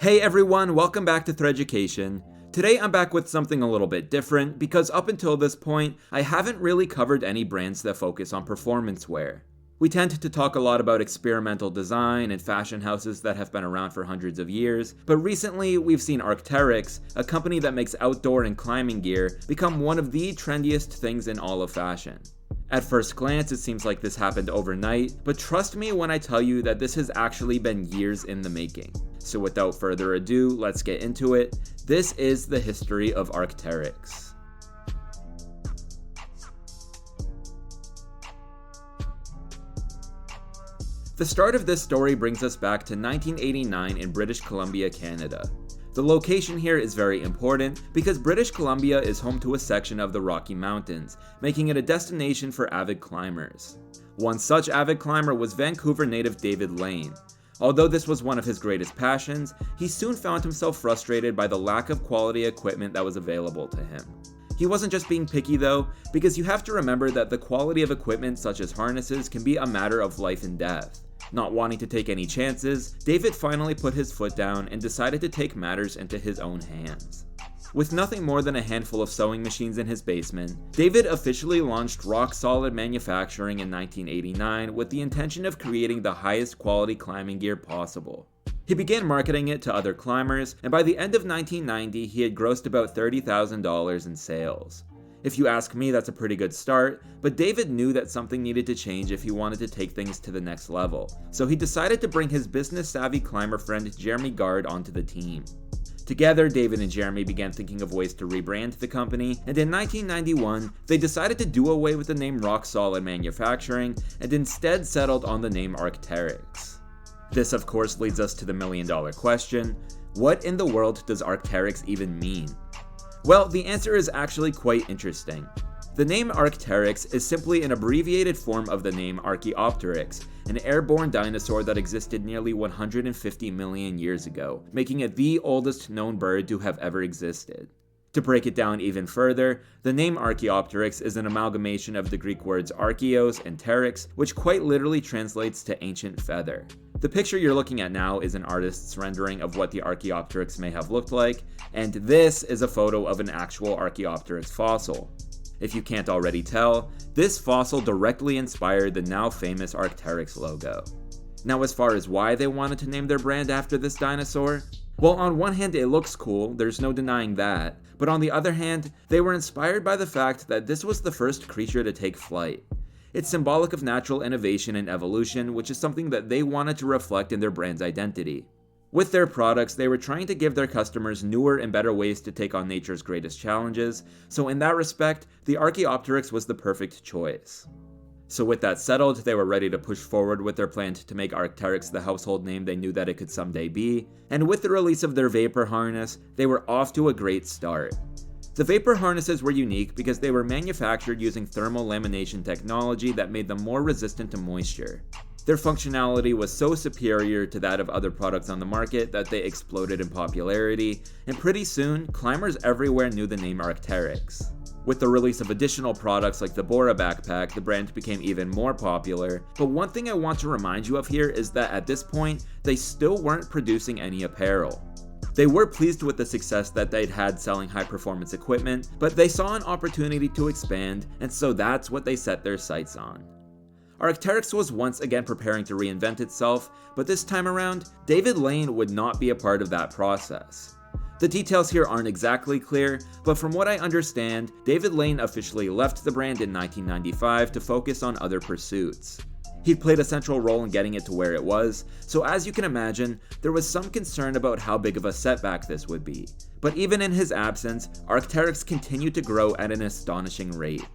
Hey everyone, welcome back to Threaducation. Today I'm back with something a little bit different because up until this point, I haven't really covered any brands that focus on performance wear. We tend to talk a lot about experimental design and fashion houses that have been around for hundreds of years, but recently we've seen Arc'teryx, a company that makes outdoor and climbing gear, become one of the trendiest things in all of fashion. At first glance, it seems like this happened overnight, but trust me when I tell you that this has actually been years in the making. So without further ado, let's get into it. This is the history of Arc'teryx. The start of this story brings us back to 1989 in British Columbia, Canada. The location here is very important because British Columbia is home to a section of the Rocky Mountains, making it a destination for avid climbers. One such avid climber was Vancouver native David Lane. Although this was one of his greatest passions, he soon found himself frustrated by the lack of quality equipment that was available to him. He wasn't just being picky though, because you have to remember that the quality of equipment such as harnesses can be a matter of life and death. Not wanting to take any chances, David finally put his foot down and decided to take matters into his own hands. With nothing more than a handful of sewing machines in his basement, David officially launched Rock Solid Manufacturing in 1989 with the intention of creating the highest quality climbing gear possible. He began marketing it to other climbers, and by the end of 1990 he had grossed about $30,000 in sales. If you ask me, that's a pretty good start, but David knew that something needed to change if he wanted to take things to the next level, so he decided to bring his business-savvy climber friend Jeremy Gard onto the team. Together, David and Jeremy began thinking of ways to rebrand the company, and in 1991, they decided to do away with the name Rock Solid Manufacturing and instead settled on the name Arc'teryx. This of course leads us to the million-dollar question: what in the world does Arc'teryx even mean? Well, the answer is actually quite interesting. The name Arc'teryx is simply an abbreviated form of the name Archaeopteryx, an airborne dinosaur that existed nearly 150 million years ago, making it the oldest known bird to have ever existed. To break it down even further, the name Archaeopteryx is an amalgamation of the Greek words archaeos and teryx, which quite literally translates to ancient feather. The picture you're looking at now is an artist's rendering of what the Archaeopteryx may have looked like, and this is a photo of an actual Archaeopteryx fossil. If you can't already tell, this fossil directly inspired the now famous Arc'teryx logo. Now, as far as why they wanted to name their brand after this dinosaur, well, on one hand it looks cool, there's no denying that, but on the other hand, they were inspired by the fact that this was the first creature to take flight. It's symbolic of natural innovation and evolution, which is something that they wanted to reflect in their brand's identity. With their products, they were trying to give their customers newer and better ways to take on nature's greatest challenges, so in that respect, the Archaeopteryx was the perfect choice. So with that settled, they were ready to push forward with their plan to make Arc'teryx the household name they knew that it could someday be, and with the release of their vapor harness, they were off to a great start. The vapor harnesses were unique because they were manufactured using thermal lamination technology that made them more resistant to moisture. Their functionality was so superior to that of other products on the market that they exploded in popularity, and pretty soon, climbers everywhere knew the name Arc'teryx. With the release of additional products like the Bora backpack, the brand became even more popular, but one thing I want to remind you of here is that at this point, they still weren't producing any apparel. They were pleased with the success that they'd had selling high-performance equipment, but they saw an opportunity to expand, and so that's what they set their sights on. Arc'teryx was once again preparing to reinvent itself, but this time around, David Lane would not be a part of that process. The details here aren't exactly clear, but from what I understand, David Lane officially left the brand in 1995 to focus on other pursuits. He played a central role in getting it to where it was, so as you can imagine, there was some concern about how big of a setback this would be. But even in his absence, Arc'teryx continued to grow at an astonishing rate.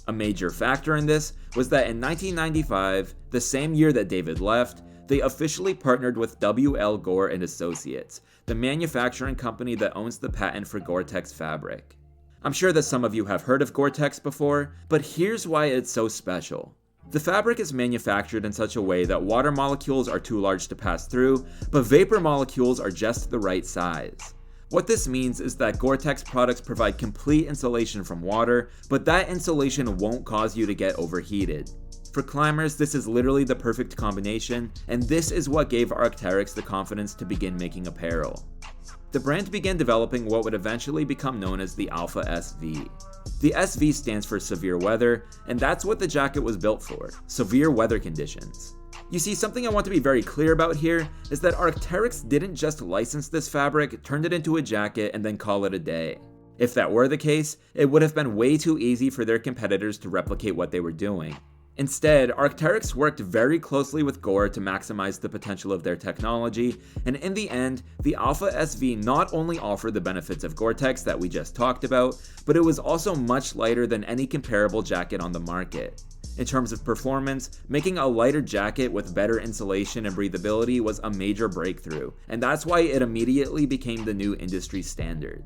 A major factor in this was that in 1995, the same year that David left, they officially partnered with W.L. Gore and Associates, the manufacturing company that owns the patent for Gore-tex fabric. I'm sure that some of you have heard of Gore-tex before, but here's why it's so special. The fabric is manufactured in such a way that water molecules are too large to pass through, but vapor molecules are just the right size. What this means is that Gore-tex products provide complete insulation from water, but that insulation won't cause you to get overheated. For climbers, this is literally the perfect combination, and this is what gave Arc'teryx the confidence to begin making apparel. the brand began developing what would eventually become known as the Alpha SV. The SV stands for severe weather, and that's what the jacket was built for, severe weather conditions. You see, something I want to be very clear about here is that Arc'teryx didn't just license this fabric, turn it into a jacket, and then call it a day. If that were the case, it would have been way too easy for their competitors to replicate what they were doing. Instead, Arc'teryx worked very closely with Gore to maximize the potential of their technology, and in the end, the Alpha SV not only offered the benefits of Gore-tex that we just talked about, but it was also much lighter than any comparable jacket on the market. In terms of performance, making a lighter jacket with better insulation and breathability was a major breakthrough, and that's why it immediately became the new industry standard.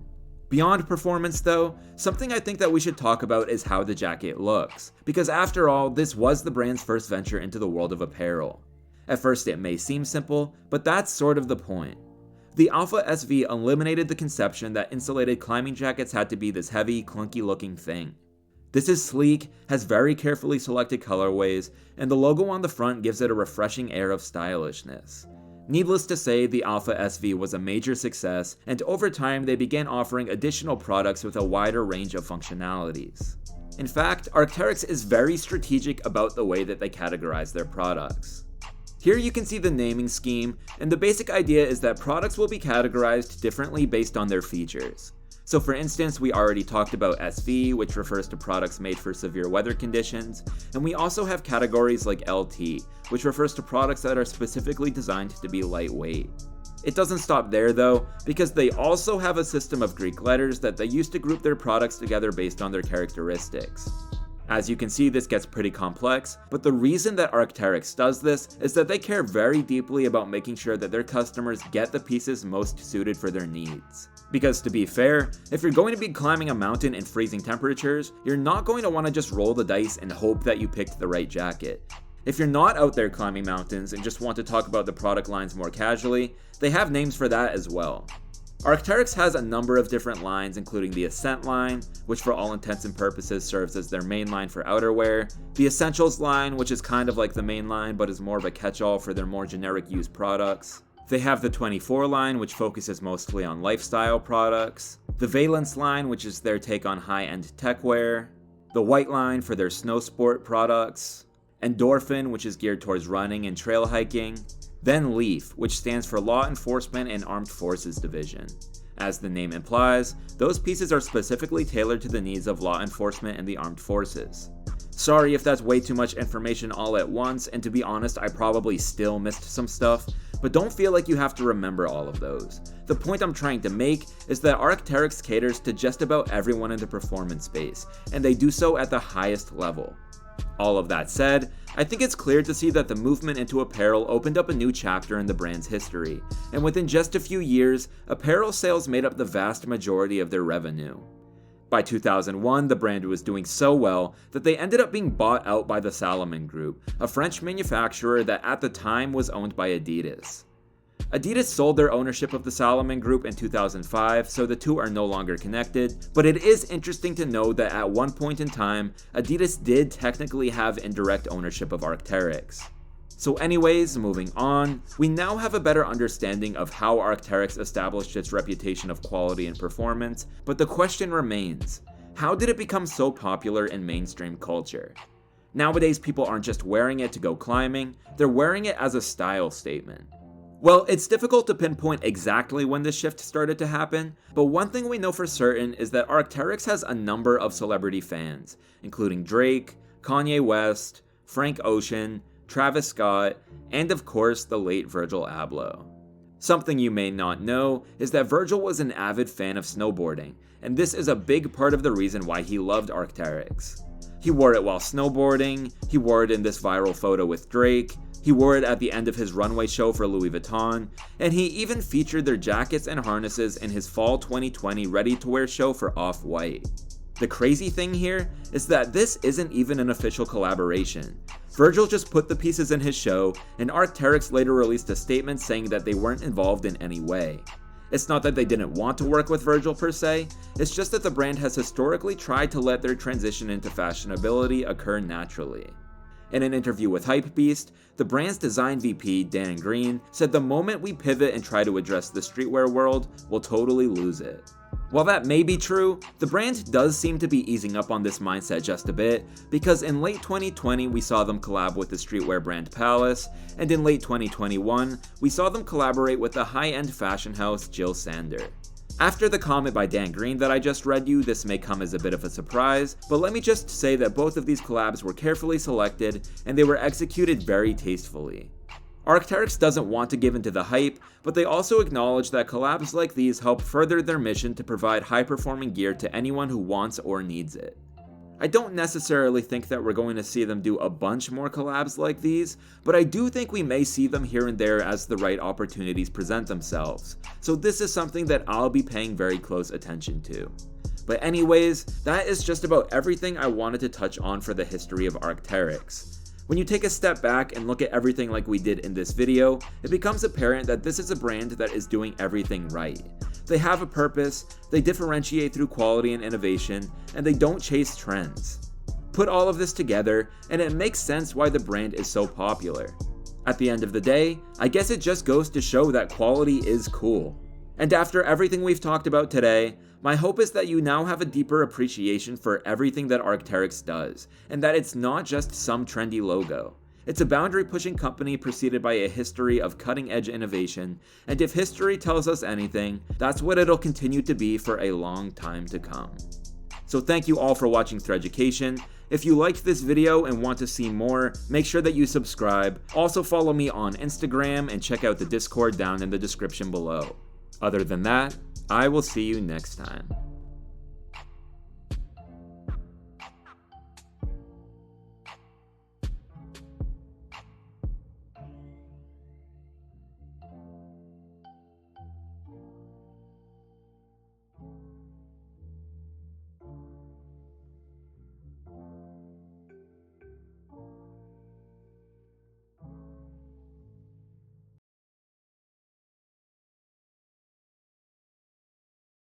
Beyond performance though, something I think that we should talk about is how the jacket looks, because after all, this was the brand's first venture into the world of apparel. At first it may seem simple, but that's sort of the point. The Alpha SV eliminated the conception that insulated climbing jackets had to be this heavy, clunky looking thing. This is sleek, has very carefully selected colorways, and the logo on the front gives it a refreshing air of stylishness. Needless to say, the Alpha SV was a major success, and over time they began offering additional products with a wider range of functionalities. In fact, Arc'teryx is very strategic about the way that they categorize their products. Here you can see the naming scheme, and the basic idea is that products will be categorized differently based on their features. So for instance, we already talked about SV, which refers to products made for severe weather conditions, and we also have categories like LT, which refers to products that are specifically designed to be lightweight. It doesn't stop there though, because they also have a system of Greek letters that they use to group their products together based on their characteristics. As you can see, this gets pretty complex, but the reason that Arc'teryx does this is that they care very deeply about making sure that their customers get the pieces most suited for their needs. Because to be fair, if you're going to be climbing a mountain in freezing temperatures, you're not going to want to just roll the dice and hope that you picked the right jacket. If you're not out there climbing mountains and just want to talk about the product lines more casually, they have names for that as well. Arc'teryx has a number of different lines, including the Ascent line, which for all intents and purposes serves as their main line for outerwear, the Essentials line, which is kind of like the main line but is more of a catch-all for their more generic use products. They have the 24 line, which focuses mostly on lifestyle products, the Valence line, which is their take on high-end techwear, the White line for their snow sport products, Endorphin, which is geared towards running and trail hiking, then Leaf, which stands for Law Enforcement and Armed Forces Division. As the name implies, those pieces are specifically tailored to the needs of law enforcement and the armed forces. Sorry if that's way too much information all at once, and to be honest, I probably still missed some stuff, but don't feel like you have to remember all of those. The point I'm trying to make is that Arc'teryx caters to just about everyone in the performance space, and they do so at the highest level. All of that said, I think it's clear to see that the movement into apparel opened up a new chapter in the brand's history, and within just a few years, apparel sales made up the vast majority of their revenue. By 2001, the brand was doing so well that they ended up being bought out by the Salomon Group, a French manufacturer that at the time was owned by Adidas. Adidas sold their ownership of the Salomon Group in 2005, so the two are no longer connected, but it is interesting to know that at one point in time, Adidas did technically have indirect ownership of Arc'teryx. So anyways, moving on, we now have a better understanding of how Arc'teryx established its reputation of quality and performance, but the question remains, how did it become so popular in mainstream culture? Nowadays, people aren't just wearing it to go climbing, they're wearing it as a style statement. Well, it's difficult to pinpoint exactly when this shift started to happen, but one thing we know for certain is that Arc'teryx has a number of celebrity fans, including Drake, Kanye West, Frank Ocean, Travis Scott, and of course the late Virgil Abloh. Something you may not know is that Virgil was an avid fan of snowboarding, and this is a big part of the reason why he loved Arc'teryx. He wore it while snowboarding, he wore it in this viral photo with Drake, he wore it at the end of his runway show for Louis Vuitton, and he even featured their jackets and harnesses in his fall 2020 ready-to-wear show for Off-White. The crazy thing here is that this isn't even an official collaboration. Virgil just put the pieces in his show, and Arc'teryx later released a statement saying that they weren't involved in any way. It's not that they didn't want to work with Virgil per se, it's just that the brand has historically tried to let their transition into fashionability occur naturally. In an interview with Hypebeast, the brand's design VP, Dan Green, said the moment we pivot and try to address the streetwear world, we'll totally lose it. While that may be true, the brand does seem to be easing up on this mindset just a bit, because in late 2020 we saw them collab with the streetwear brand Palace, and in late 2021 we saw them collaborate with the high-end fashion house Jil Sander. After the comment by Dan Green that I just read you, this may come as a bit of a surprise, but let me just say that both of these collabs were carefully selected and they were executed very tastefully. Arc'teryx doesn't want to give into the hype, but they also acknowledge that collabs like these help further their mission to provide high-performing gear to anyone who wants or needs it. I don't necessarily think that we're going to see them do a bunch more collabs like these, but I do think we may see them here and there as the right opportunities present themselves, so this is something that I'll be paying very close attention to. But anyways, that is just about everything I wanted to touch on for the history of Arc'teryx. When you take a step back and look at everything like we did in this video, it becomes apparent that this is a brand that is doing everything right. They have a purpose, they differentiate through quality and innovation, and they don't chase trends. Put all of this together, and it makes sense why the brand is so popular. At the end of the day, I guess it just goes to show that quality is cool. And after everything we've talked about today, my hope is that you now have a deeper appreciation for everything that Arc'teryx does, and that it's not just some trendy logo. It's a boundary-pushing company preceded by a history of cutting-edge innovation, and if history tells us anything, that's what it'll continue to be for a long time to come. So thank you all for watching Threaducation. If you liked this video and want to see more, make sure that you subscribe. Also follow me on Instagram and check out the Discord down in the description below. Other than that, I will see you next time.